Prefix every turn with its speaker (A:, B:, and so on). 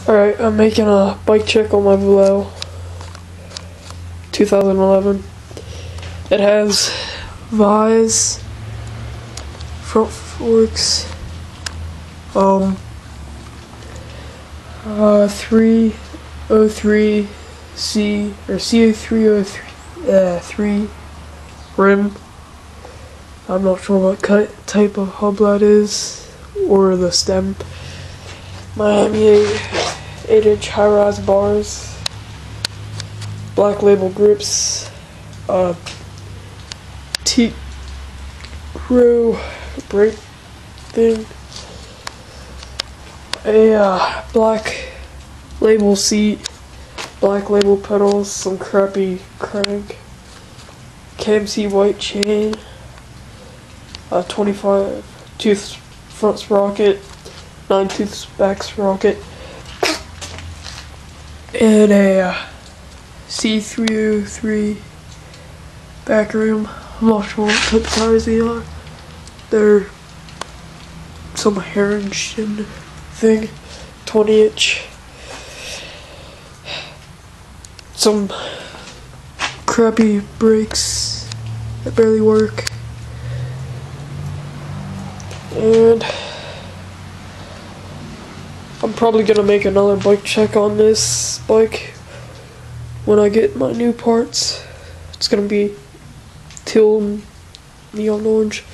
A: Alright, I'm making a bike check on my Volvo 2011. It has Vise, front forks, 303C or C303 rim. I'm not sure what type of hub that is, or the stem. Miami 8-inch high-rise bars, black label grips, T-row brake thing, a black label seat, black label pedals, some crappy crank, KMC white chain, a 25 tooth front sprocket, 9 tooth back sprocket, and a C303 back rim. I'm not sure what type of tires they are. They're some Harrington thing, 20-inch. Some crappy brakes that barely work. And I'm probably gonna make another bike check on this bike when I get my new parts. It's gonna be teal and neon orange.